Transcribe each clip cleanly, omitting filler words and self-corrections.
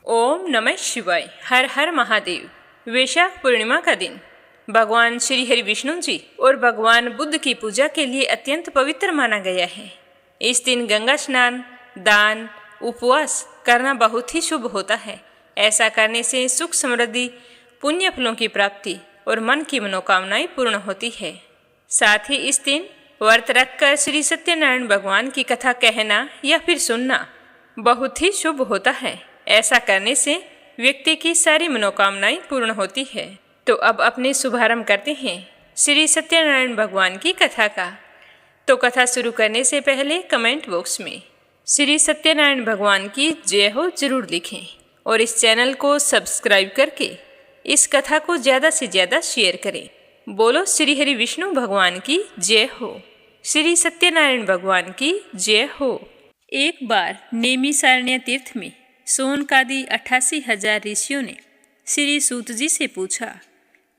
ओम नमः शिवाय। हर हर महादेव। वैशाख पूर्णिमा का दिन भगवान श्री हरि विष्णु जी और भगवान बुद्ध की पूजा के लिए अत्यंत पवित्र माना गया है। इस दिन गंगा स्नान, दान, उपवास करना बहुत ही शुभ होता है। ऐसा करने से सुख, समृद्धि, पुण्य फलों की प्राप्ति और मन की मनोकामनाएं पूर्ण होती है। साथ ही इस दिन व्रत रखकर श्री सत्यनारायण भगवान की कथा कहना या फिर सुनना बहुत ही शुभ होता है। ऐसा करने से व्यक्ति की सारी मनोकामनाएं पूर्ण होती है। तो अब अपने शुभारंभ करते हैं श्री सत्यनारायण भगवान की कथा का। तो कथा शुरू करने से पहले कमेंट बॉक्स में श्री सत्यनारायण भगवान की जय हो जरूर लिखें और इस चैनल को सब्सक्राइब करके इस कथा को ज़्यादा से ज़्यादा शेयर करें। बोलो श्री हरि विष्णु भगवान की जय हो, श्री सत्यनारायण भगवान की जय हो। एक बार नेमिषारण्य तीर्थ में सोनकादि 88,000 ऋषियों ने श्री सूत जी से पूछा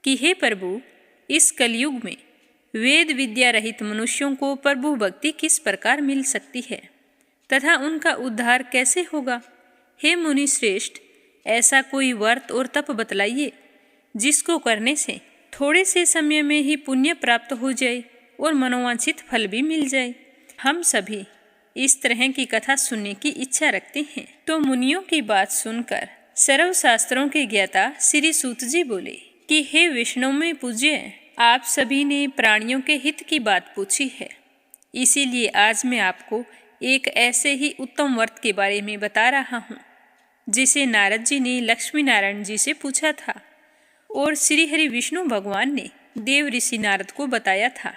कि हे प्रभु, इस कलयुग में वेद विद्या रहित मनुष्यों को प्रभु भक्ति किस प्रकार मिल सकती है तथा उनका उद्धार कैसे होगा। हे मुनि श्रेष्ठ, ऐसा कोई व्रत और तप बतलाइए जिसको करने से थोड़े से समय में ही पुण्य प्राप्त हो जाए और मनोवांछित फल भी मिल जाए। हम सभी इस तरह की कथा सुनने की इच्छा रखते हैं। तो मुनियों की बात सुनकर सर्व शास्त्रों के ज्ञाता श्री सूत जी बोले कि हे विष्णु में पूज्य, आप सभी ने प्राणियों के हित की बात पूछी है, इसीलिए आज मैं आपको एक ऐसे ही उत्तम व्रत के बारे में बता रहा हूँ जिसे नारद जी ने लक्ष्मी नारायण जी से पूछा था और श्री हरि विष्णु भगवान ने देव ऋषि नारद को बताया था।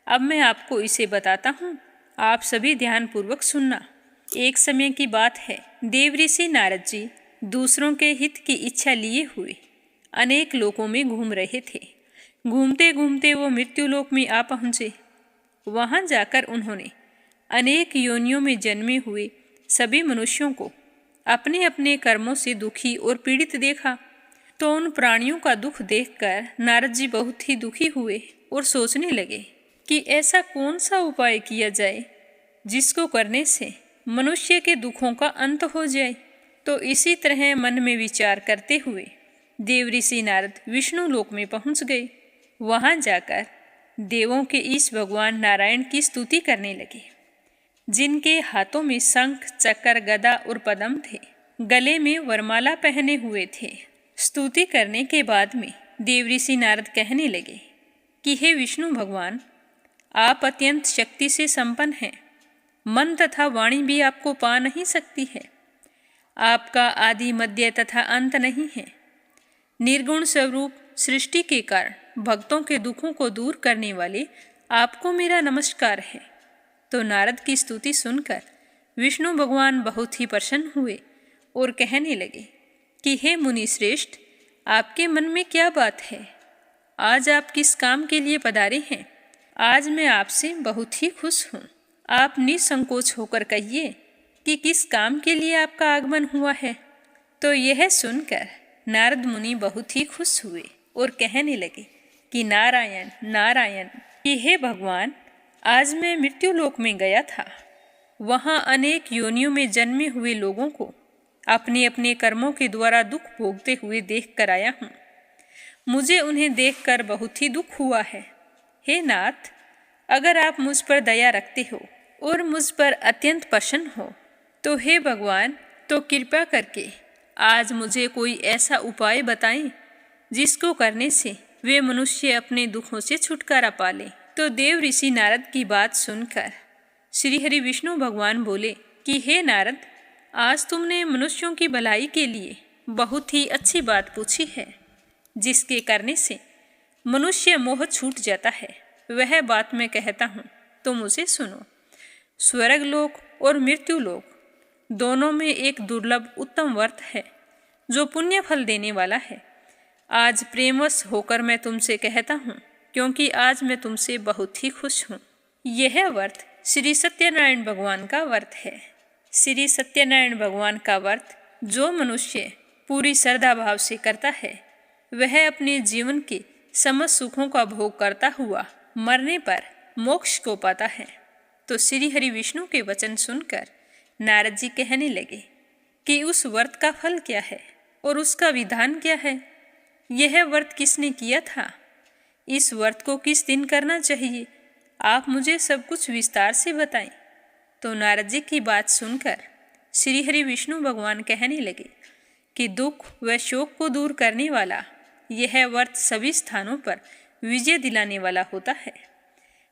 अब मैं आपको इसे बताता हूँ, आप सभी ध्यानपूर्वक सुनना। एक समय की बात है, देव ऋषि नारद जी दूसरों के हित की इच्छा लिए हुए अनेक लोकों में घूम रहे थे। घूमते घूमते वो मृत्युलोक में आ पहुँचे। वहाँ जाकर उन्होंने अनेक योनियों में जन्मे हुए सभी मनुष्यों को अपने अपने कर्मों से दुखी और पीड़ित देखा। तो उन प्राणियों का दुख देखकर नारद जी बहुत ही दुखी हुए और सोचने लगे कि ऐसा कौन सा उपाय किया जाए जिसको करने से मनुष्य के दुखों का अंत हो जाए। तो इसी तरह मन में विचार करते हुए देव ऋषि नारद विष्णु लोक में पहुंच गए। वहां जाकर देवों के ईश भगवान नारायण की स्तुति करने लगे, जिनके हाथों में शंख, चक्र, गदा और पद्म थे, गले में वरमाला पहने हुए थे। स्तुति करने के बाद में देव ऋषि नारद कहने लगे कि हे विष्णु भगवान, आप अत्यंत शक्ति से संपन्न हैं। मन तथा वाणी भी आपको पा नहीं सकती है। आपका आदि, मध्य तथा अंत नहीं है। निर्गुण स्वरूप सृष्टि के कारण भक्तों के दुखों को दूर करने वाले आपको मेरा नमस्कार है। तो नारद की स्तुति सुनकर विष्णु भगवान बहुत ही प्रसन्न हुए और कहने लगे कि हे मुनि श्रेष्ठ, आपके मन में क्या बात है? आज आप किस काम के लिए पधारे हैं? आज मैं आपसे बहुत ही खुश हूँ। आप निसंकोच होकर कहिए कि किस काम के लिए आपका आगमन हुआ है। तो यह सुनकर नारद मुनि बहुत ही खुश हुए और कहने लगे कि नारायण नारायण, कि हे भगवान, आज मैं मृत्युलोक में गया था। वहाँ अनेक योनियों में जन्मे हुए लोगों को अपने अपने कर्मों के द्वारा दुख भोगते हुए देख कर आया हूँ। मुझे उन्हें देखकर बहुत ही दुख हुआ है। हे नाथ, अगर आप मुझ पर दया रखते हो और मुझ पर अत्यंत प्रसन्न हो तो हे भगवान, तो कृपा करके आज मुझे कोई ऐसा उपाय बताएं जिसको करने से वे मनुष्य अपने दुखों से छुटकारा पा लें। तो देव ऋषि नारद की बात सुनकर श्री हरि विष्णु भगवान बोले कि हे नारद, आज तुमने मनुष्यों की भलाई के लिए बहुत ही अच्छी बात पूछी है, जिसके करने से मनुष्य मोह छूट जाता है। वह बात मैं कहता हूँ, तो मुझे सुनो। स्वर्ग लोक और मृत्यु लोक दोनों में एक दुर्लभ उत्तम व्रत है जो पुण्य फल देने वाला है। आज प्रेमवश होकर मैं तुमसे कहता हूँ, क्योंकि आज मैं तुमसे बहुत ही खुश हूँ। यह व्रत श्री सत्यनारायण भगवान का व्रत है। श्री सत्यनारायण भगवान का व्रत जो मनुष्य पूरी श्रद्धा भाव से करता है, वह अपने जीवन के समस्त सुखों का भोग करता हुआ मरने पर मोक्ष को पाता है। तो श्री हरि विष्णु के वचन सुनकर नारद जी कहने लगे कि उस व्रत का फल क्या है और उसका विधान क्या है। यह व्रत किसने किया था, इस व्रत को किस दिन करना चाहिए, आप मुझे सब कुछ विस्तार से बताएं। तो नारद जी की बात सुनकर श्री हरि विष्णु भगवान कहने लगे कि दुख व शोक को दूर करने वाला यह व्रत सभी स्थानों पर विजय दिलाने वाला होता है।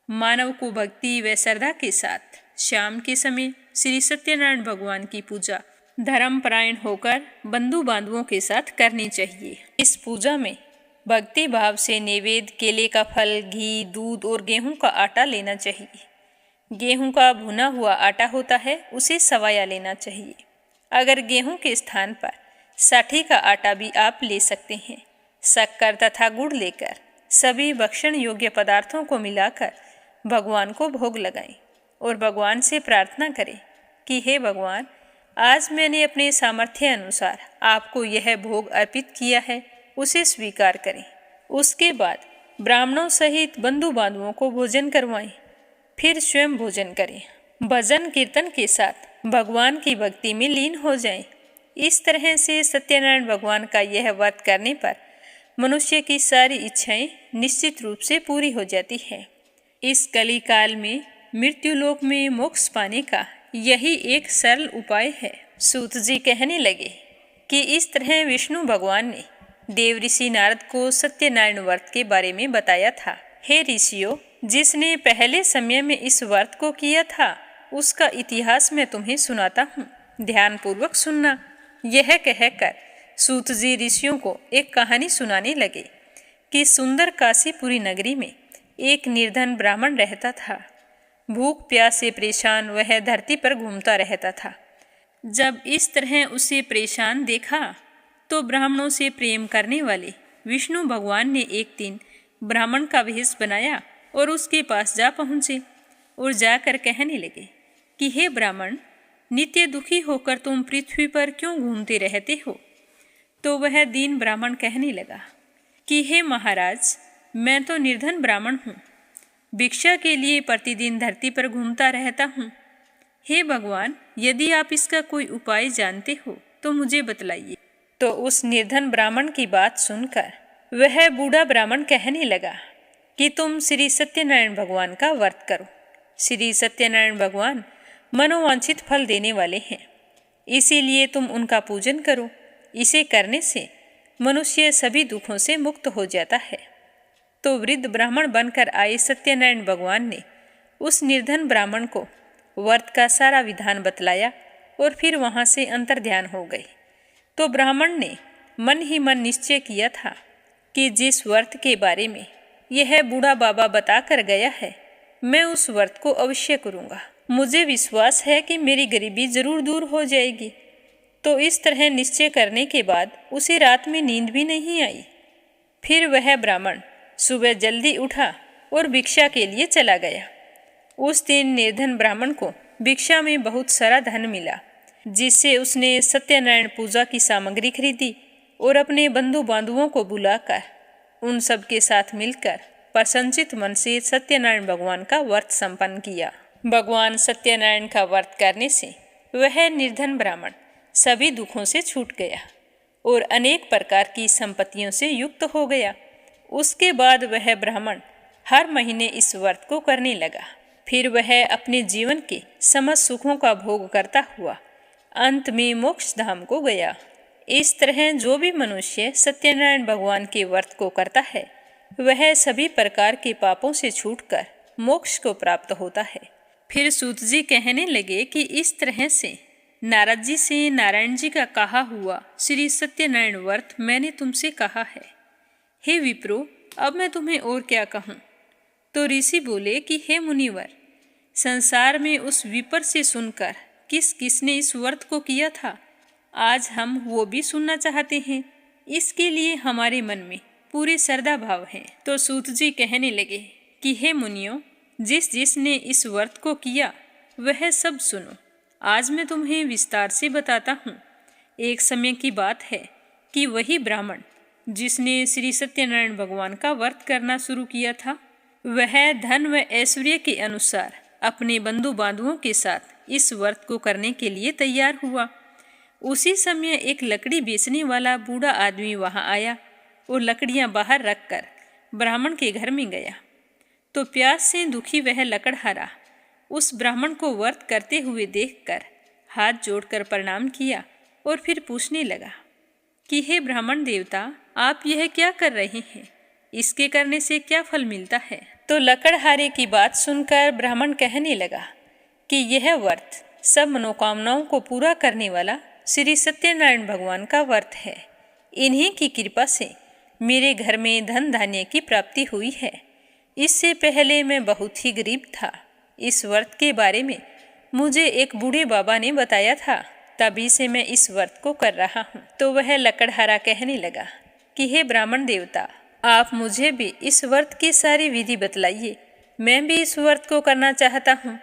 मानव को भक्ति व श्रद्धा के साथ शाम के समय श्री सत्यनारायण भगवान की पूजा धर्मपरायण होकर बंधु बांधवों के साथ करनी चाहिए। इस पूजा में भक्ति भाव से नैवेद्य केले का फल, घी, दूध और गेहूं का आटा लेना चाहिए। गेहूं का भुना हुआ आटा होता है, उसे सवाया लेना चाहिए। अगर गेहूं के स्थान पर साठी का आटा भी आप ले सकते हैं। शक्कर तथा गुड़ लेकर सभी भक्षण योग्य पदार्थों को मिलाकर भगवान को भोग लगाएं और भगवान से प्रार्थना करें कि हे भगवान, आज मैंने अपने सामर्थ्य अनुसार आपको यह भोग अर्पित किया है, उसे स्वीकार करें। उसके बाद ब्राह्मणों सहित बंधु बांधवों को भोजन करवाएं, फिर स्वयं भोजन करें। भजन कीर्तन के साथ भगवान की भक्ति में लीन हो जाएं। इस तरह से सत्यनारायण भगवान का यह व्रत करने पर मनुष्य की सारी इच्छाएं निश्चित रूप से पूरी हो जाती है। इस कली काल में मृत्युलोक में मोक्ष पाने का यही एक सरल उपाय है। सूत जी कहने लगे कि इस तरह विष्णु भगवान ने देव ऋषि नारद को सत्यनारायण व्रत के बारे में बताया था। हे ऋषियों, जिसने पहले समय में इस व्रत को किया था उसका इतिहास मैं तुम्हें सुनाता हूँ, ध्यानपूर्वक सुनना। यह कहकर सूत जी ऋषियों को एक कहानी सुनाने लगे कि सुंदर काशीपुरी नगरी में एक निर्धन ब्राह्मण रहता था। भूख प्यास से परेशान वह धरती पर घूमता रहता था। जब इस तरह उसे परेशान देखा तो ब्राह्मणों से प्रेम करने वाले विष्णु भगवान ने एक दिन ब्राह्मण का वेश बनाया और उसके पास जा पहुँचे और जाकर कहने लगे कि हे ब्राह्मण, नित्य दुखी होकर तुम पृथ्वी पर क्यों घूमते रहते हो। तो वह दीन ब्राह्मण कहने लगा कि हे महाराज, मैं तो निर्धन ब्राह्मण हूँ, भिक्षा के लिए प्रतिदिन धरती पर घूमता रहता हूँ। हे भगवान, यदि आप इसका कोई उपाय जानते हो तो मुझे बतलाइए। तो उस निर्धन ब्राह्मण की बात सुनकर वह बूढ़ा ब्राह्मण कहने लगा कि तुम श्री सत्यनारायण भगवान का व्रत करो। श्री सत्यनारायण भगवान मनोवांछित फल देने वाले हैं, इसीलिए तुम उनका पूजन करो। इसे करने से मनुष्य सभी दुखों से मुक्त हो जाता है। तो वृद्ध ब्राह्मण बनकर आए सत्यनारायण भगवान ने उस निर्धन ब्राह्मण को व्रत का सारा विधान बतलाया और फिर वहाँ से अंतर्ध्यान हो गए। तो ब्राह्मण ने मन ही मन निश्चय किया था कि जिस व्रत के बारे में यह बूढ़ा बाबा बता कर गया है, मैं उस व्रत को अवश्य करूँगा। मुझे विश्वास है कि मेरी गरीबी जरूर दूर हो जाएगी। तो इस तरह निश्चय करने के बाद उसे रात में नींद भी नहीं आई। फिर वह ब्राह्मण सुबह जल्दी उठा और भिक्षा के लिए चला गया। उस दिन निर्धन ब्राह्मण को भिक्षा में बहुत सारा धन मिला, जिससे उसने सत्यनारायण पूजा की सामग्री खरीदी और अपने बंधु बांधवों को बुलाकर उन सब के साथ मिलकर प्रसन्नचित मन से सत्यनारायण भगवान का व्रत संपन्न किया। भगवान सत्यनारायण का व्रत करने से वह निर्धन ब्राह्मण सभी दुखों से छूट गया और अनेक प्रकार की संपत्तियों से युक्त हो गया। उसके बाद वह ब्राह्मण हर महीने इस व्रत को करने लगा। फिर वह अपने जीवन के समस्त सुखों का भोग करता हुआ अंत में मोक्ष धाम को गया। इस तरह जो भी मनुष्य सत्यनारायण भगवान के व्रत को करता है वह सभी प्रकार के पापों से छूटकर मोक्ष को प्राप्त होता है। फिर सूत जी कहने लगे कि इस तरह से नारद जी से नारायण जी का कहा हुआ श्री सत्यनारायण व्रत मैंने तुमसे कहा है। हे विप्रो, अब मैं तुम्हें और क्या कहूँ। तो ऋषि बोले कि हे मुनिवर, संसार में उस विपर से सुनकर किस किसने इस व्रत को किया था, आज हम वो भी सुनना चाहते हैं। इसके लिए हमारे मन में पूरे श्रद्धा भाव है। तो सूत जी कहने लगे कि हे मुनियों, जिसने इस व्रत को किया वह सब सुनो। आज मैं तुम्हें विस्तार से बताता हूँ। एक समय की बात है कि वही ब्राह्मण जिसने श्री सत्यनारायण भगवान का व्रत करना शुरू किया था, वह धन व ऐश्वर्य के अनुसार अपने बंधु बांधवों के साथ इस व्रत को करने के लिए तैयार हुआ। उसी समय एक लकड़ी बेचने वाला बूढ़ा आदमी वहां आया और लकड़ियां बाहर रखकर ब्राह्मण के घर में गया। तो प्यास से दुखी वह लकड़हारा उस ब्राह्मण को व्रत करते हुए देखकर हाथ जोड़कर प्रणाम किया और फिर पूछने लगा कि हे ब्राह्मण देवता, आप यह क्या कर रहे हैं? इसके करने से क्या फल मिलता है? तो लकड़हारे की बात सुनकर ब्राह्मण कहने लगा कि यह व्रत सब मनोकामनाओं को पूरा करने वाला श्री सत्यनारायण भगवान का व्रत है। इन्हीं की कृपा से मेरे घर में धन धान्य की प्राप्ति हुई है। इससे पहले मैं बहुत ही गरीब था। इस व्रत के बारे में मुझे एक बूढ़े बाबा ने बताया था, तभी से मैं इस व्रत को कर रहा हूँ। तो वह लकड़हारा कहने लगा कि हे ब्राह्मण देवता, आप मुझे भी इस व्रत की सारी विधि बतलाइए, मैं भी इस व्रत को करना चाहता हूँ।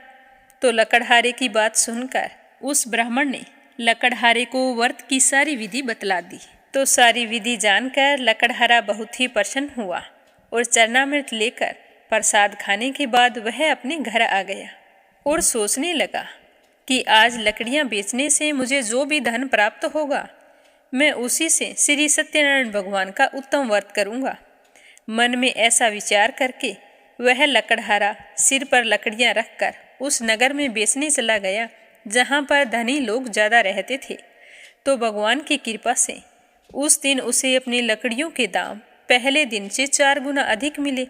तो लकड़हारे की बात सुनकर उस ब्राह्मण ने लकड़हारे को व्रत की सारी विधि बतला दी। तो सारी विधि जानकर लकड़हारा बहुत ही प्रसन्न हुआ और चरणामृत लेकर प्रसाद खाने के बाद वह अपने घर आ गया और सोचने लगा कि आज लकड़ियां बेचने से मुझे जो भी धन प्राप्त होगा, मैं उसी से श्री सत्यनारायण भगवान का उत्तम व्रत करूंगा। मन में ऐसा विचार करके वह लकड़हारा सिर पर लकड़ियां रखकर उस नगर में बेचने चला गया जहां पर धनी लोग ज़्यादा रहते थे। तो भगवान की कृपा से उस दिन उसे अपनी लकड़ियों के दाम पहले दिन से 4 गुना अधिक मिले।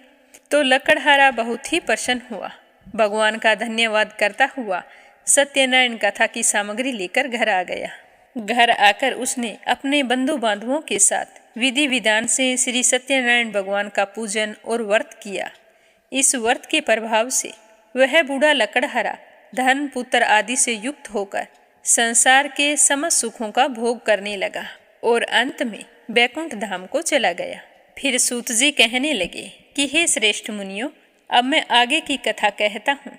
तो लकड़हारा बहुत ही प्रसन्न हुआ। भगवान का धन्यवाद करता हुआ सत्यनारायण कथा की सामग्री लेकर घर आ गया। घर आकर उसने अपने बंधु बांधवों के साथ विधि विधान से श्री सत्यनारायण भगवान का पूजन और व्रत किया। इस व्रत के प्रभाव से वह बूढ़ा लकड़हारा धन पुत्र आदि से युक्त होकर संसार के समस्त सुखों का भोग करने लगा और अंत में बैकुंठ धाम को चला गया। फिर सूत जी कहने लगे कि हे श्रेष्ठ मुनियों, अब मैं आगे की कथा कहता हूँ।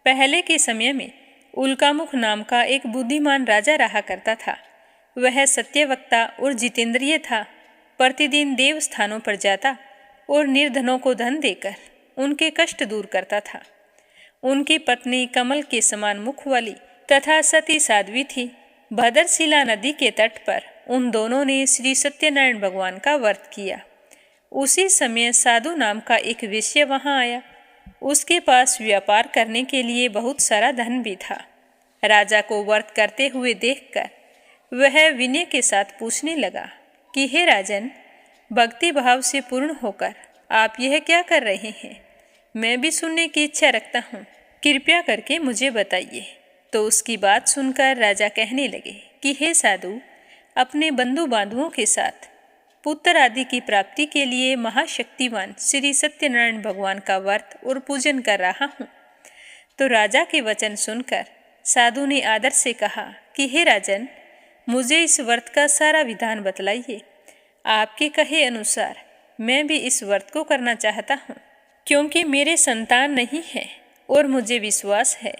पहले के समय में उल्कामुख नाम का एक बुद्धिमान राजा रहा करता था। वह सत्यवक्ता और जितेंद्रिय था। प्रतिदिन देव स्थानों पर जाता और निर्धनों को धन देकर उनके कष्ट दूर करता था। उनकी पत्नी कमल के समान मुख वाली तथा सती साध्वी थी। भद्रशिला नदी के तट पर उन दोनों ने श्री सत्यनारायण भगवान का व्रत किया। उसी समय साधु नाम का एक वेश्या वहां आया। उसके पास व्यापार करने के लिए बहुत सारा धन भी था। राजा को व्रत करते हुए देखकर वह विनय के साथ पूछने लगा कि हे राजन, भक्ति भाव से पूर्ण होकर आप यह क्या कर रहे हैं? मैं भी सुनने की इच्छा रखता हूँ, कृपया करके मुझे बताइए। तो उसकी बात सुनकर राजा कहने लगे कि हे साधु, अपने बंधु बांधवों के साथ पुत्र आदि की प्राप्ति के लिए महाशक्तिवान श्री सत्यनारायण भगवान का व्रत और पूजन कर रहा हूँ। तो राजा के वचन सुनकर साधु ने आदर से कहा कि हे राजन, मुझे इस व्रत का सारा विधान बतलाइए। आपके कहे अनुसार मैं भी इस व्रत को करना चाहता हूँ, क्योंकि मेरे संतान नहीं है और मुझे विश्वास है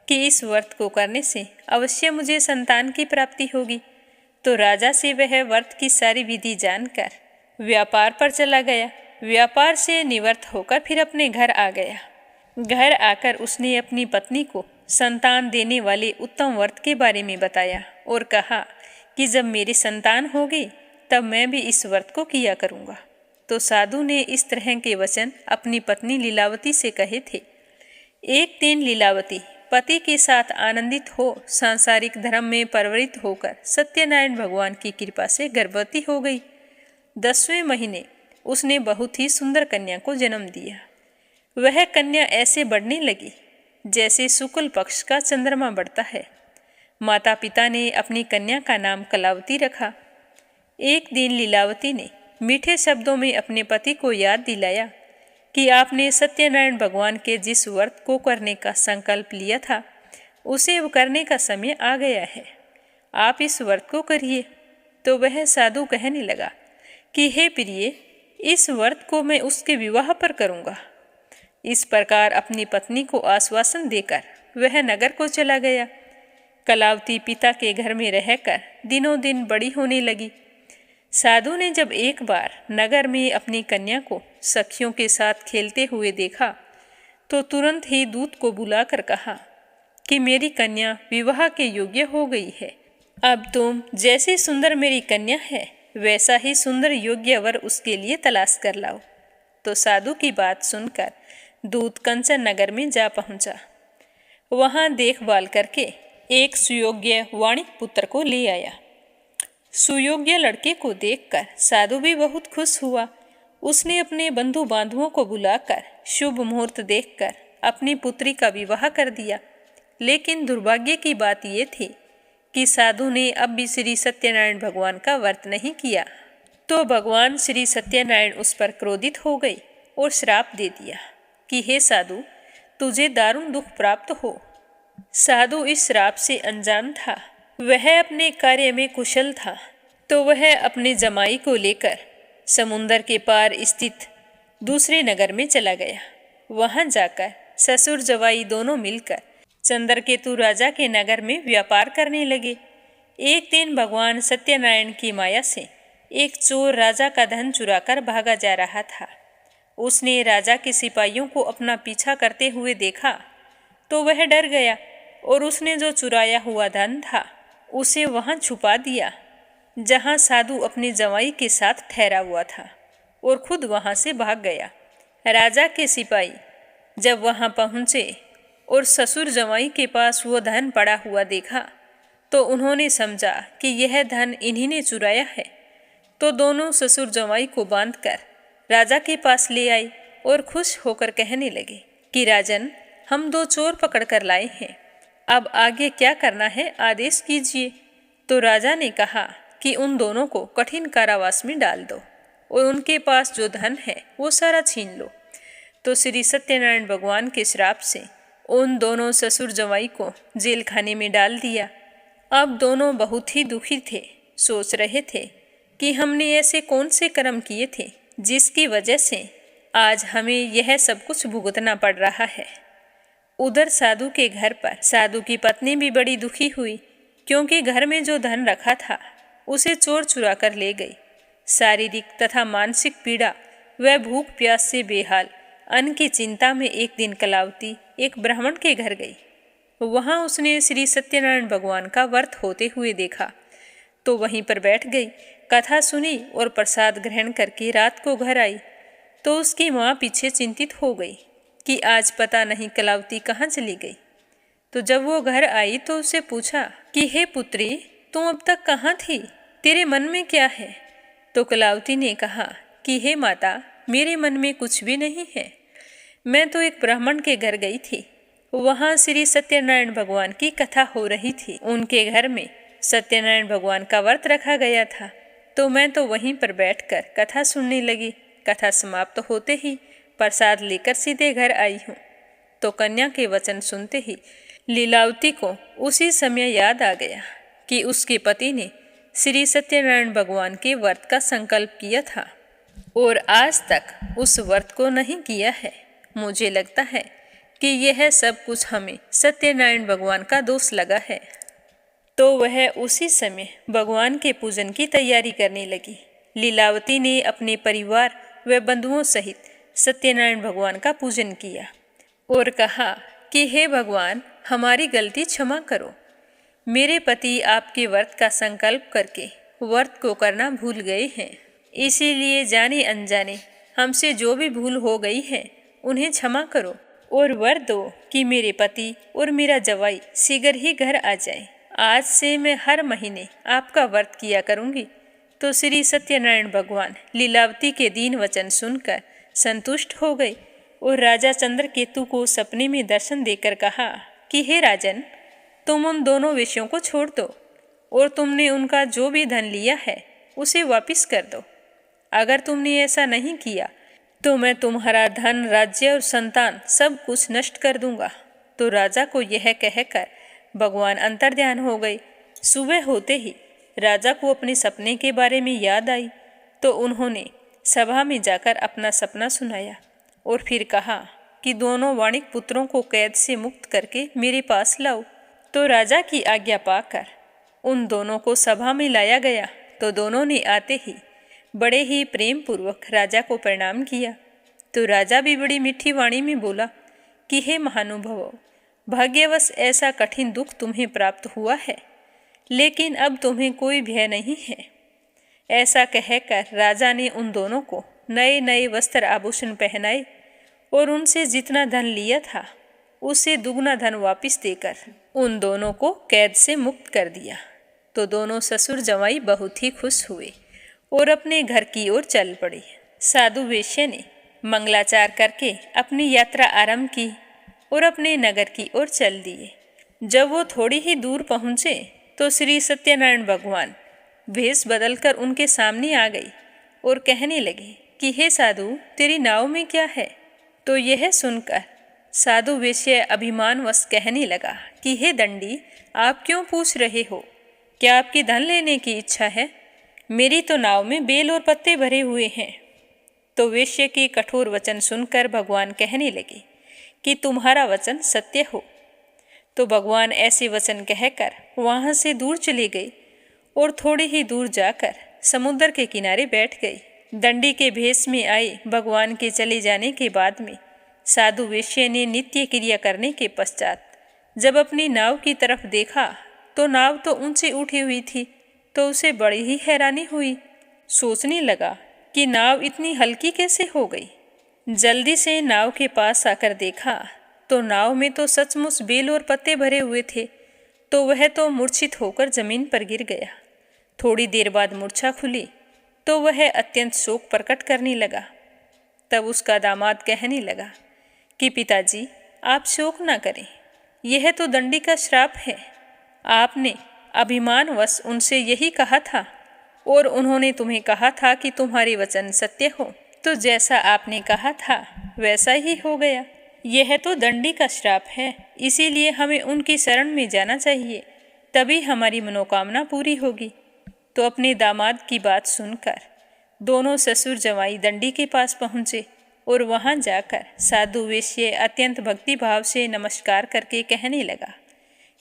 कि इस व्रत को करने से अवश्य मुझे संतान की प्राप्ति होगी। तो राजा से वह व्रत की सारी विधि जानकर व्यापार पर चला गया। व्यापार से निवृत्त होकर फिर अपने घर आ गया। घर आकर उसने अपनी पत्नी को संतान देने वाले उत्तम व्रत के बारे में बताया और कहा कि जब मेरी संतान होगी तब मैं भी इस व्रत को किया करूँगा। तो साधु ने इस तरह के वचन अपनी पत्नी लीलावती से कहे थे। एक दिन लीलावती पति के साथ आनंदित हो सांसारिक धर्म में परवरित होकर सत्यनारायण भगवान की कृपा से गर्भवती हो गई। 10वें महीने उसने बहुत ही सुंदर कन्या को जन्म दिया। वह कन्या ऐसे बढ़ने लगी जैसे शुक्ल पक्ष का चंद्रमा बढ़ता है। माता पिता ने अपनी कन्या का नाम कलावती रखा। एक दिन लीलावती ने मीठे शब्दों में अपने पति को याद दिलाया कि आपने सत्यनारायण भगवान के जिस व्रत को करने का संकल्प लिया था उसे करने का समय आ गया है। आप इस व्रत को करिए। तो वह साधु कहने लगा कि हे प्रिय, इस व्रत को मैं उसके विवाह पर करूँगा। इस प्रकार अपनी पत्नी को आश्वासन देकर वह नगर को चला गया। कलावती पिता के घर में रहकर दिनों दिन बड़ी होने लगी। साधु ने जब एक बार नगर में अपनी कन्या को सखियों के साथ खेलते हुए देखा तो तुरंत ही दूत को बुलाकर कहा कि मेरी कन्या विवाह के योग्य हो गई है। अब तुम जैसी सुंदर मेरी कन्या है वैसा ही सुंदर योग्य वर उसके लिए तलाश कर लाओ। तो साधु की बात सुनकर दूत कंचन नगर में जा पहुंचा। वहां देखभाल करके एक सुयोग्य वाणिक पुत्र को ले आया। सुयोग्य लड़के को देखकर साधु भी बहुत खुश हुआ। उसने अपने बंधु बांधुओं को बुलाकर शुभ मुहूर्त देखकर अपनी पुत्री का विवाह कर दिया। लेकिन दुर्भाग्य की बात यह थी कि साधु ने अब भी श्री सत्यनारायण भगवान का व्रत नहीं किया। तो भगवान श्री सत्यनारायण उस पर क्रोधित हो गई और श्राप दे दिया कि हे साधु, तुझे दारुण दुख प्राप्त हो। साधु इस श्राप से अनजान था। वह अपने कार्य में कुशल था। तो वह अपने जमाई को लेकर समुंदर के पार स्थित दूसरे नगर में चला गया। वहां जाकर ससुर जवाई दोनों मिलकर चंद्रकेतु राजा के नगर में व्यापार करने लगे। एक दिन भगवान सत्यनारायण की माया से एक चोर राजा का धन चुराकर भागा जा रहा था। उसने राजा के सिपाहियों को अपना पीछा करते हुए देखा तो वह डर गया और उसने जो चुराया हुआ धन था उसे वहां छुपा दिया जहां साधु अपने जवाई के साथ ठहरा हुआ था और खुद वहां से भाग गया। राजा के सिपाही जब वहां पहुंचे और ससुर जवाई के पास वो धन पड़ा हुआ देखा तो उन्होंने समझा कि यह धन इन्हीं ने चुराया है। तो दोनों ससुर जवाई को बांधकर राजा के पास ले आए और खुश होकर कहने लगे कि राजन, हम 2 चोर पकड़ कर लाए हैं। अब आगे क्या करना है आदेश कीजिए। तो राजा ने कहा कि उन दोनों को कठिन कारावास में डाल दो और उनके पास जो धन है वो सारा छीन लो। तो श्री सत्यनारायण भगवान के श्राप से उन दोनों ससुर जवाई को जेल खाने में डाल दिया। अब दोनों बहुत ही दुखी थे। सोच रहे थे कि हमने ऐसे कौन से कर्म किए थे जिसकी वजह से आज हमें यह सब कुछ भुगतना पड़ रहा है। उधर साधु के घर पर साधु की पत्नी भी बड़ी दुखी हुई क्योंकि घर में जो धन रखा था उसे चोर चुरा कर ले गई। शारीरिक तथा मानसिक पीड़ा व भूख प्यास से बेहाल अन्न की चिंता में एक दिन कलावती एक ब्राह्मण के घर गई। वहां उसने श्री सत्यनारायण भगवान का व्रत होते हुए देखा तो वहीं पर बैठ गई, कथा सुनी और प्रसाद ग्रहण करके रात को घर आई। तो उसकी माँ पीछे चिंतित हो गई कि आज पता नहीं कलावती कहाँ चली गई। तो जब वो घर आई तो उससे पूछा कि हे पुत्री, तुम अब तक कहाँ थी, तेरे मन में क्या है। तो कलावती ने कहा कि हे माता, मेरे मन में कुछ भी नहीं है। मैं तो एक ब्राह्मण के घर गई थी। वहाँ श्री सत्यनारायण भगवान की कथा हो रही थी। उनके घर में सत्यनारायण भगवान का व्रत रखा गया था। तो मैं तो वहीं पर बैठकर कथा सुनने लगी। कथा समाप्त होते ही प्रसाद लेकर सीधे घर आई हूँ। तो कन्या के वचन सुनते ही लीलावती को उसी समय याद आ गया कि उसके पति ने श्री सत्यनारायण भगवान के व्रत का संकल्प किया था और आज तक उस व्रत को नहीं किया है। मुझे लगता है कि यह सब कुछ हमें सत्यनारायण भगवान का दोष लगा है। तो वह उसी समय भगवान के पूजन की तैयारी करने लगी। लीलावती ने अपने परिवार व बंधुओं सहित सत्यनारायण भगवान का पूजन किया और कहा कि हे भगवान, हमारी गलती क्षमा करो। मेरे पति आपके व्रत का संकल्प करके व्रत को करना भूल गए हैं, इसीलिए जाने अनजाने हमसे जो भी भूल हो गई है उन्हें क्षमा करो और वर दो कि मेरे पति और मेरा जवाई शीघ्र ही घर आ जाए। आज से मैं हर महीने आपका व्रत किया करूंगी। तो श्री सत्यनारायण भगवान लीलावती के दीन वचन सुनकर संतुष्ट हो गए और राजा चंद्रकेतु को सपने में दर्शन देकर कहा कि हे राजन, तुम उन दोनों विषयों को छोड़ दो और तुमने उनका जो भी धन लिया है उसे वापस कर दो। अगर तुमने ऐसा नहीं किया तो मैं तुम्हारा धन, राज्य और संतान सब कुछ नष्ट कर दूंगा। तो राजा को यह कहकर भगवान अंतर्ध्यान हो गए। सुबह होते ही राजा को अपने सपने के बारे में याद आई तो उन्होंने सभा में जाकर अपना सपना सुनाया और फिर कहा कि दोनों वाणिक पुत्रों को कैद से मुक्त करके मेरे पास लाओ। तो राजा की आज्ञा पाकर उन दोनों को सभा में लाया गया। तो दोनों ने आते ही बड़े ही प्रेम पूर्वक राजा को प्रणाम किया। तो राजा भी बड़ी मीठी वाणी में बोला कि हे महानुभावों, भाग्यवश ऐसा कठिन दुख तुम्हें प्राप्त हुआ है, लेकिन अब तुम्हें कोई भय नहीं है। ऐसा कहकर राजा ने उन दोनों को नए नए वस्त्र आभूषण पहनाए और उनसे जितना धन लिया था उससे दुगना धन वापस देकर उन दोनों को कैद से मुक्त कर दिया। तो दोनों ससुर जमाई बहुत ही खुश हुए और अपने घर की ओर चल पड़े। साधु वेश्या ने मंगलाचार करके अपनी यात्रा आरंभ की और अपने नगर की ओर चल दिए। जब वो थोड़ी ही दूर पहुँचे तो श्री सत्यनारायण भगवान भेष बदलकर उनके सामने आ गई और कहने लगे कि हे साधु, तेरी नाव में क्या है? तो यह सुनकर साधु वेश्या अभिमानवश कहने लगा कि हे दंडी, आप क्यों पूछ रहे हो? क्या आपकी धन लेने की इच्छा है? मेरी तो नाव में बेल और पत्ते भरे हुए हैं। तो वेश्या के कठोर वचन सुनकर भगवान कहने लगे कि तुम्हारा वचन सत्य हो। तो भगवान ऐसे वचन कहकर वहाँ से दूर चले गए और थोड़ी ही दूर जाकर समुद्र के किनारे बैठ गए। दंडी के भेष में आए भगवान के चले जाने के बाद में साधु वेश्या ने नित्य क्रिया करने के पश्चात जब अपनी नाव की तरफ देखा तो नाव तो ऊंची उठी हुई थी, तो उसे बड़ी ही हैरानी हुई। सोचने लगा कि नाव इतनी हल्की कैसे हो गई। जल्दी से नाव के पास आकर देखा तो नाव में तो सचमुच बेल और पत्ते भरे हुए थे, तो वह तो मूर्छित होकर जमीन पर गिर गया। थोड़ी देर बाद मूर्छा खुली तो वह अत्यंत शोक प्रकट करने लगा। तब उसका दामाद कहने लगा कि पिताजी, आप शोक न करें, यह तो दंडी का श्राप है। आपने अभिमानवश उनसे यही कहा था और उन्होंने तुम्हें कहा था कि तुम्हारे वचन सत्य हो, तो जैसा आपने कहा था वैसा ही हो गया। यह तो दंडी का श्राप है, इसीलिए हमें उनकी शरण में जाना चाहिए, तभी हमारी मनोकामना पूरी होगी। तो अपने दामाद की बात सुनकर दोनों ससुर जवाई दंडी के पास पहुँचे और वहाँ जाकर साधु वेश्या अत्यंत भक्तिभाव से नमस्कार करके कहने लगा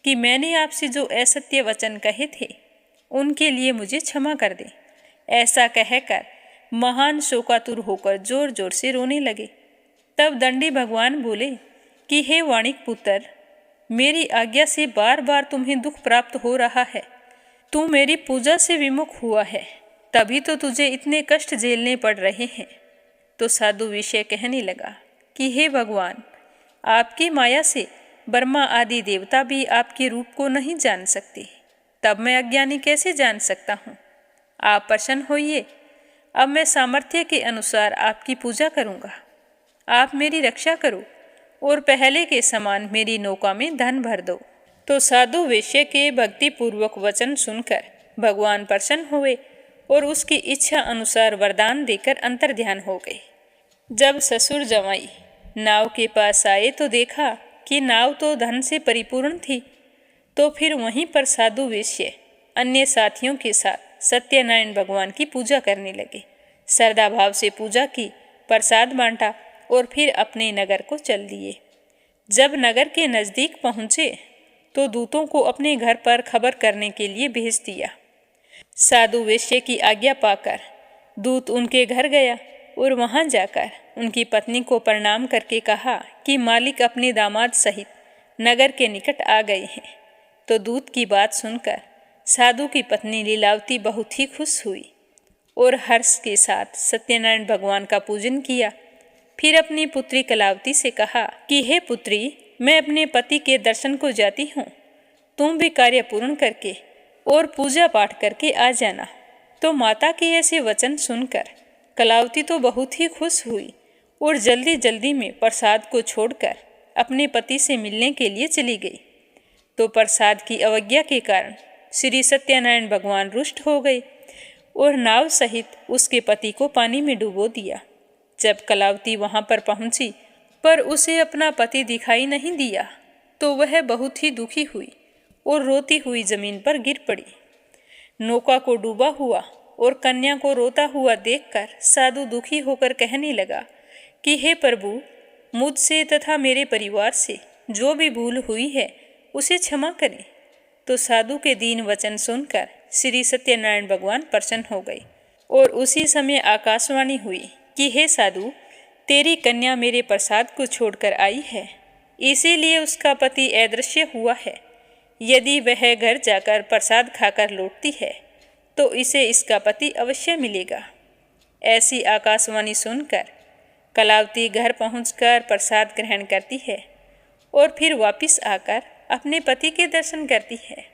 कि मैंने आपसे जो असत्य वचन कहे थे उनके लिए मुझे क्षमा कर दे। ऐसा कहकर महान शोकातुर होकर जोर जोर से रोने लगे। तब दंडी भगवान बोले कि हे वाणिक पुत्र, मेरी आज्ञा से बार बार तुम्हें दुख प्राप्त हो रहा है। तू मेरी पूजा से विमुख हुआ है, तभी तो तुझे इतने कष्ट झेलने पड़ रहे हैं। तो साधु वेश्या कहने लगा कि हे भगवान, आपकी माया से ब्रह्मा आदि देवता भी आपके रूप को नहीं जान सकते, तब मैं अज्ञानी कैसे जान सकता हूँ। आप प्रसन्न होइए, अब मैं सामर्थ्य के अनुसार आपकी पूजा करूँगा। आप मेरी रक्षा करो और पहले के समान मेरी नौका में धन भर दो। तो साधु वेश्या के भक्तिपूर्वक वचन सुनकर भगवान प्रसन्न हुए और उसकी इच्छा अनुसार वरदान देकर अंतर्ध्यान हो गए। जब ससुर जमाई नाव के पास आए तो देखा कि नाव तो धन से परिपूर्ण थी। तो फिर वहीं पर साधु वेश्या अन्य साथियों के साथ सत्यनारायण भगवान की पूजा करने लगे। श्रद्धा भाव से पूजा की, प्रसाद बांटा और फिर अपने नगर को चल दिए। जब नगर के नज़दीक पहुँचे तो दूतों को अपने घर पर खबर करने के लिए भेज दिया। साधु वेश्या की आज्ञा पाकर दूत उनके घर गया और वहां जाकर उनकी पत्नी को प्रणाम करके कहा कि मालिक अपने दामाद सहित नगर के निकट आ गए हैं। तो दूत की बात सुनकर साधु की पत्नी लीलावती बहुत ही खुश हुई और हर्ष के साथ सत्यनारायण भगवान का पूजन किया। फिर अपनी पुत्री कलावती से कहा कि हे पुत्री, मैं अपने पति के दर्शन को जाती हूँ, तुम भी कार्य पूर्ण करके और पूजा पाठ करके आ जाना। तो माता के ऐसे वचन सुनकर कलावती तो बहुत ही खुश हुई और जल्दी जल्दी में प्रसाद को छोड़कर अपने पति से मिलने के लिए चली गई। तो प्रसाद की अवज्ञा के कारण श्री सत्यनारायण भगवान रुष्ट हो गए और नाव सहित उसके पति को पानी में डुबो दिया। जब कलावती वहां पर पहुंची पर उसे अपना पति दिखाई नहीं दिया तो वह बहुत ही दुखी हुई और रोती हुई जमीन पर गिर पड़ी। नौका को डूबा हुआ और कन्या को रोता हुआ देखकर साधु दुखी होकर कहने लगा कि हे प्रभु, मुझसे तथा मेरे परिवार से जो भी भूल हुई है उसे क्षमा करें। तो साधु के दीन वचन सुनकर श्री सत्यनारायण भगवान प्रसन्न हो गए और उसी समय आकाशवाणी हुई कि हे साधु, तेरी कन्या मेरे प्रसाद को छोड़कर आई है, इसीलिए उसका पति अदृश्य हुआ है। यदि वह घर जाकर प्रसाद खाकर लौटती है तो इसे इसका पति अवश्य मिलेगा। ऐसी आकाशवाणी सुनकर कलावती घर पहुंचकर प्रसाद ग्रहण करती है और फिर वापस आकर अपने पति के दर्शन करती है।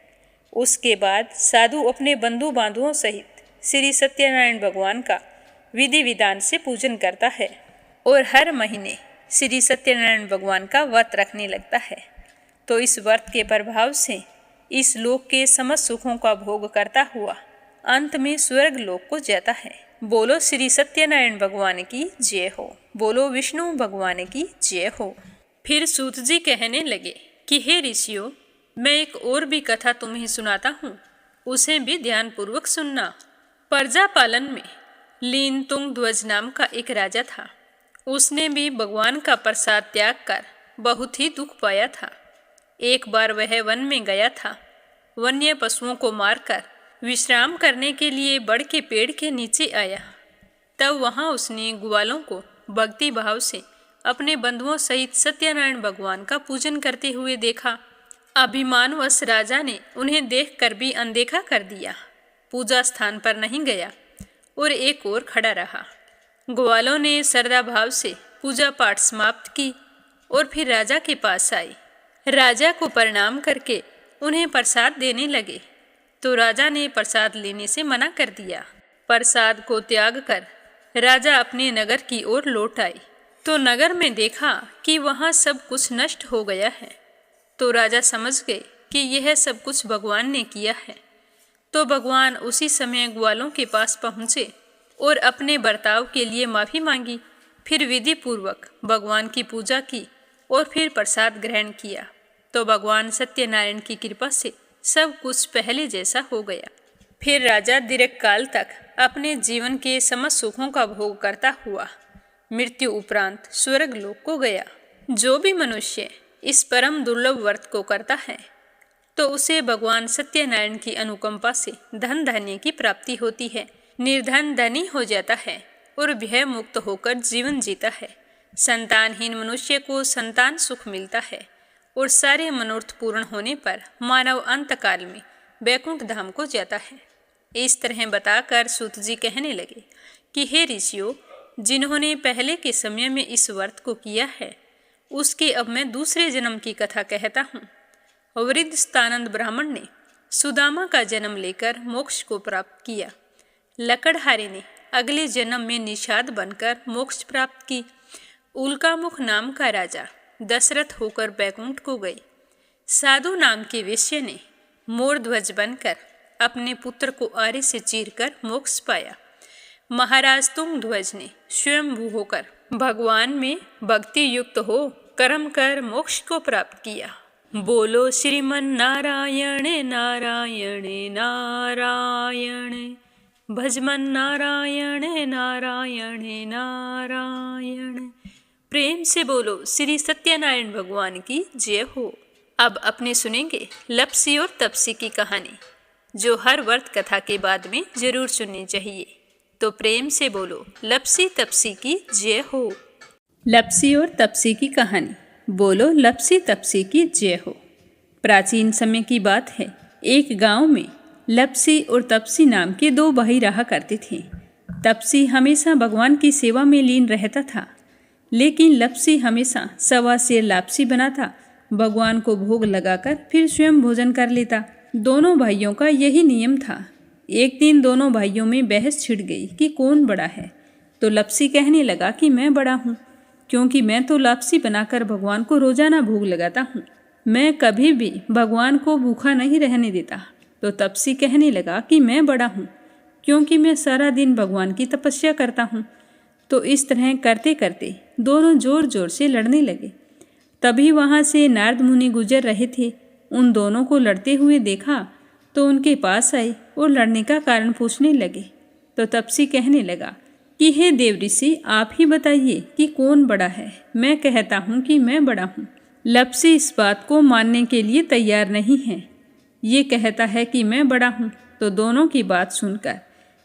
उसके बाद साधु अपने बंधु बांधुओं सहित श्री सत्यनारायण भगवान का विधि विधान से पूजन करता है और हर महीने श्री सत्यनारायण भगवान का व्रत रखने लगता है। तो इस व्रत के प्रभाव से इस लोक के समस्त सुखों का भोग करता हुआ अंत में स्वर्ग लोक को जाता है। बोलो श्री सत्यनारायण भगवान की जय हो। बोलो विष्णु भगवान की जय हो। फिर सूत जी कहने लगे कि हे ऋषियों, मैं एक और भी कथा तुम्हें सुनाता हूँ, उसे भी ध्यानपूर्वक सुनना। प्रजा पालन में लीन तुंग ध्वज नाम का एक राजा था। उसने भी भगवान का प्रसाद त्याग कर बहुत ही दुख पाया था। एक बार वह वन में गया था। वन्य पशुओं को मारकर विश्राम करने के लिए बड़ के पेड़ के नीचे आया। तब वहाँ उसने ग्वालों को भक्ति भाव से अपने बंधुओं सहित सत्यनारायण भगवान का पूजन करते हुए देखा। अभिमानवश राजा ने उन्हें देखकर भी अनदेखा कर दिया, पूजा स्थान पर नहीं गया और एक ओर खड़ा रहा। ग्वालों ने श्रद्धा भाव से पूजा पाठ समाप्त की और फिर राजा के पास आए। राजा को प्रणाम करके उन्हें प्रसाद देने लगे तो राजा ने प्रसाद लेने से मना कर दिया। प्रसाद को त्याग कर राजा अपने नगर की ओर लौट आए तो नगर में देखा कि वहाँ सब कुछ नष्ट हो गया है। तो राजा समझ गए कि यह सब कुछ भगवान ने किया है। तो भगवान उसी समय ग्वालों के पास पहुँचे और अपने बर्ताव के लिए माफ़ी मांगी। फिर विधि पूर्वक भगवान की पूजा की और फिर प्रसाद ग्रहण किया। तो भगवान सत्यनारायण की कृपा से सब कुछ पहले जैसा हो गया। फिर राजा दीर्घकाल तक अपने जीवन के समस्त सुखों का भोग करता हुआ मृत्यु उपरांत स्वर्ग लोक को गया। जो भी मनुष्य इस परम दुर्लभ व्रत को करता है तो उसे भगवान सत्यनारायण की अनुकंपा से धन धान्य की प्राप्ति होती है, निर्धन धनी हो जाता है और भय मुक्त होकर जीवन जीता है। संतानहीन मनुष्य को संतान सुख मिलता है और सारे मनोरथ पूर्ण होने पर मानव अंत काल में वैकुंठ धाम को जाता है। इस तरह बताकर सूत जी कहने लगे कि हे ऋषियों, जिन्होंने पहले के समय में इस व्रत को किया है उसके अब मैं दूसरे जन्म की कथा कहता हूँ। वृद्ध स्थानंद ब्राह्मण ने सुदामा का जन्म लेकर मोक्ष को प्राप्त किया। लकड़हारे ने अगले जन्म में निषाद बनकर मोक्ष प्राप्त की। उल्कामुख नाम का राजा दशरथ होकर बैकुंठ को गए। साधु नाम के वेश्य ने मोर ध्वज बनकर अपने पुत्र को आरे से चीरकर मोक्ष पाया। महाराज तुंग ध्वज ने स्वयंभू होकर भगवान में भक्ति युक्त हो कर्म कर मोक्ष को प्राप्त किया। बोलो श्रीमन नारायण नारायण नारायण, भजमन नारायण नारायण नारायण। प्रेम से बोलो श्री सत्यनारायण भगवान की जय हो। अब अपने सुनेंगे लप्सी और तपसी की कहानी, जो हर व्रत कथा के बाद में जरूर सुननी चाहिए। तो प्रेम से बोलो लप्सी तपसी की जय हो। लप्सी और तपसी की कहानी। बोलो लप्सी तपसी की जय हो। प्राचीन समय की बात है। एक गांव में लप्सी और तपसी नाम के दो भाई रहा करते थे। तपसी हमेशा भगवान की सेवा में लीन रहता था, लेकिन लप्सी हमेशा सवा सेर लापसी बनाता, भगवान को भोग लगाकर फिर स्वयं भोजन कर लेता। दोनों भाइयों का यही नियम था। एक दिन दोनों भाइयों में बहस छिड़ गई कि कौन बड़ा है। तो लप्सी कहने लगा कि मैं बड़ा हूँ, क्योंकि मैं तो लापसी बनाकर भगवान को रोजाना भोग लगाता हूँ। मैं कभी भी भगवान को भूखा नहीं रहने देता। तो तपसी कहने लगा कि मैं बड़ा हूँ, क्योंकि मैं सारा दिन भगवान की तपस्या करता हूँ। तो इस तरह करते करते दोनों जोर जोर से लड़ने लगे। तभी वहाँ से नारद मुनि गुजर रहे थे। उन दोनों को लड़ते हुए देखा तो उनके पास आए और लड़ने का कारण पूछने लगे। तो तपसी कहने लगा कि हे देव ऋषि, आप ही बताइए कि कौन बड़ा है। मैं कहता हूँ कि मैं बड़ा हूँ। लप्सी इस बात को मानने के लिए तैयार नहीं है। ये कहता है कि मैं बड़ा हूँ। तो दोनों की बात सुनकर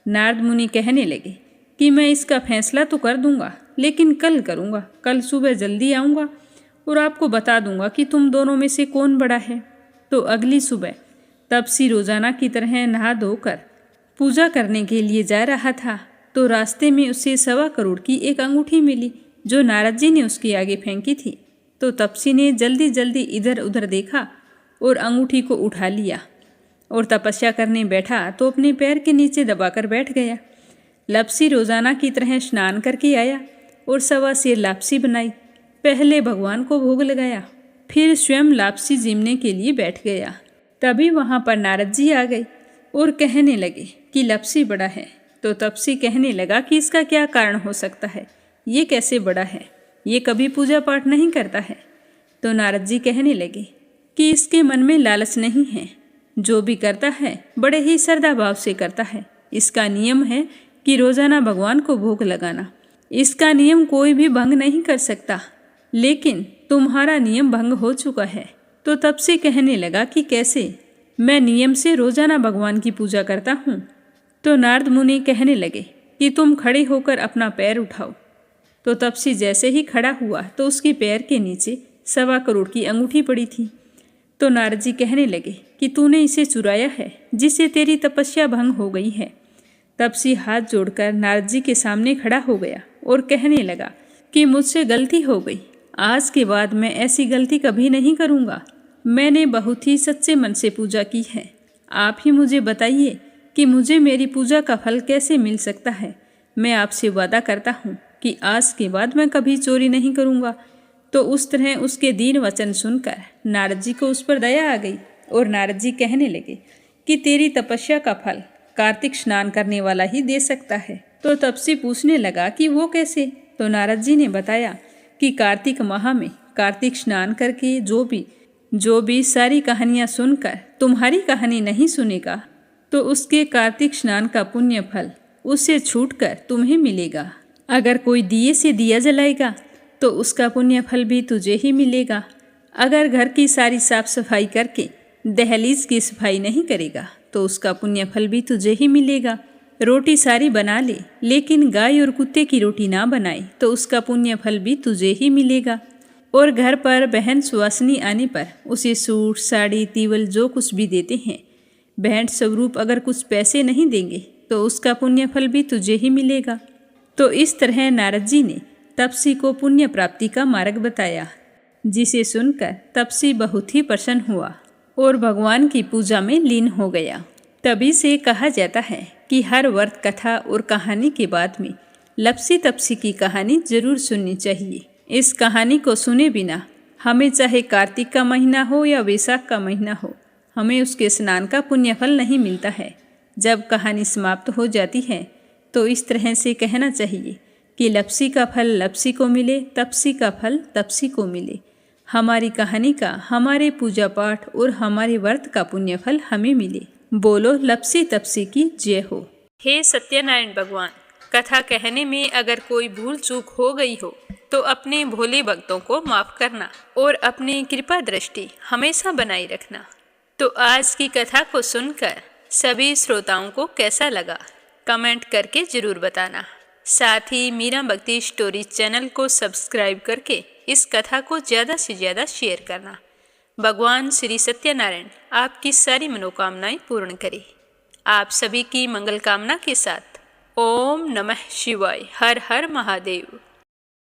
नारद मुनि कहने लगे कि मैं इसका फैसला तो कर दूंगा, लेकिन कल करूँगा। कल सुबह जल्दी आऊँगा और आपको बता दूंगा कि तुम दोनों में से कौन बड़ा है। तो अगली सुबह तपसी रोजाना की तरह नहा धोकर पूजा करने के लिए जा रहा था तो रास्ते में उसे 1.25 करोड़ की एक अंगूठी मिली जो नारद जी ने उसके आगे फेंकी थी। तो तपसी ने जल्दी जल्दी इधर उधर देखा और अंगूठी को उठा लिया और तपस्या करने बैठा तो अपने पैर के नीचे दबाकर बैठ गया। लपसी रोजाना की तरह स्नान करके आया और 1.25 सेर लापसी बनाई। पहले भगवान को भोग लगाया, फिर स्वयं लापसी जीमने के लिए बैठ गया। तभी वहाँ पर नारद जी आ गए और कहने लगे कि लपसी बड़ा है। तो तपसी कहने लगा कि इसका क्या कारण हो सकता है, ये कैसे बड़ा है, ये कभी पूजा पाठ नहीं करता है। तो नारद जी कहने लगे कि इसके मन में लालच नहीं है, जो भी करता है बड़े ही श्रद्धा भाव से करता है। इसका नियम है कि रोजाना भगवान को भोग लगाना। इसका नियम कोई भी भंग नहीं कर सकता, लेकिन तुम्हारा नियम भंग हो चुका है। तो तपसी कहने लगा कि कैसे, मैं नियम से रोजाना भगवान की पूजा करता हूँ। तो नारद मुनि कहने लगे कि तुम खड़े होकर अपना पैर उठाओ। तो तपसी जैसे ही खड़ा हुआ तो उसके पैर के नीचे 1.25 करोड़ की अंगूठी पड़ी थी। तो नारद जी कहने लगे कि तूने इसे चुराया है, जिससे तेरी तपस्या भंग हो गई है। तपसी हाथ जोड़कर नारद जी के सामने खड़ा हो गया और कहने लगा कि मुझसे गलती हो गई, आज के बाद मैं ऐसी गलती कभी नहीं करूँगा। मैंने बहुत ही सच्चे मन से पूजा की है। आप ही मुझे बताइए कि मुझे मेरी पूजा का फल कैसे मिल सकता है। मैं आपसे वादा करता हूँ कि आज के बाद मैं कभी चोरी नहीं करूँगा। तो उस तरह उसके दीन वचन सुनकर नारद जी को उस पर दया आ गई और नारद जी कहने लगे कि तेरी तपस्या का फल कार्तिक स्नान करने वाला ही दे सकता है। तो तपसी पूछने लगा कि वो कैसे। तो नारद जी ने बताया कि कार्तिक माह में कार्तिक स्नान करके जो भी सारी कहानियाँ सुनकर तुम्हारी कहानी नहीं सुनेगा तो उसके कार्तिक स्नान का पुण्य फल उससे छूटकर तुम्हें मिलेगा। अगर कोई दिए से दिया जलाएगा तो उसका पुण्य फल भी तुझे ही मिलेगा। अगर घर की सारी साफ सफाई करके दहलीज की सफाई नहीं करेगा तो उसका पुण्य फल भी तुझे ही मिलेगा। रोटी सारी बना ले लेकिन गाय और कुत्ते की रोटी ना बनाए तो उसका पुण्य फल भी तुझे ही मिलेगा। और घर पर बहन सुवासिनी आने पर उसे सूट साड़ी तीवल जो कुछ भी देते हैं, भेंट स्वरूप अगर कुछ पैसे नहीं देंगे तो उसका पुण्य फल भी तुझे ही मिलेगा। तो इस तरह नारद जी ने तपसी को पुण्य प्राप्ति का मार्ग बताया, जिसे सुनकर तपसी बहुत ही प्रसन्न हुआ और भगवान की पूजा में लीन हो गया। तभी से कहा जाता है कि हर व्रत कथा और कहानी के बाद में लपसी तपसी की कहानी जरूर सुननी चाहिए। इस कहानी को सुने बिना हमें चाहे कार्तिक का महीना हो या वैशाख का महीना हो, हमें उसके स्नान का पुण्य फल नहीं मिलता है। जब कहानी समाप्त हो जाती है तो इस तरह से कहना चाहिए कि लपसी का फल लपसी को मिले, तपसी का फल तपसी को मिले। हमारी कहानी का, हमारे पूजा पाठ और हमारे व्रत का पुण्य फल हमें मिले। बोलो लपसी तपसी की जय हो। हे सत्यनारायण भगवान, कथा कहने में अगर कोई भूल चूक हो गई हो तो अपने भोले भक्तों को माफ करना और अपनी कृपा दृष्टि हमेशा बनाए रखना। तो आज की कथा को सुनकर सभी श्रोताओं को कैसा लगा कमेंट करके जरूर बताना। साथ ही मीरा भक्ति स्टोरी चैनल को सब्सक्राइब करके इस कथा को ज़्यादा से ज़्यादा शेयर करना। भगवान श्री सत्यनारायण आपकी सारी मनोकामनाएं पूर्ण करे। आप सभी की मंगल कामना के साथ ओम नमः शिवाय। हर हर महादेव।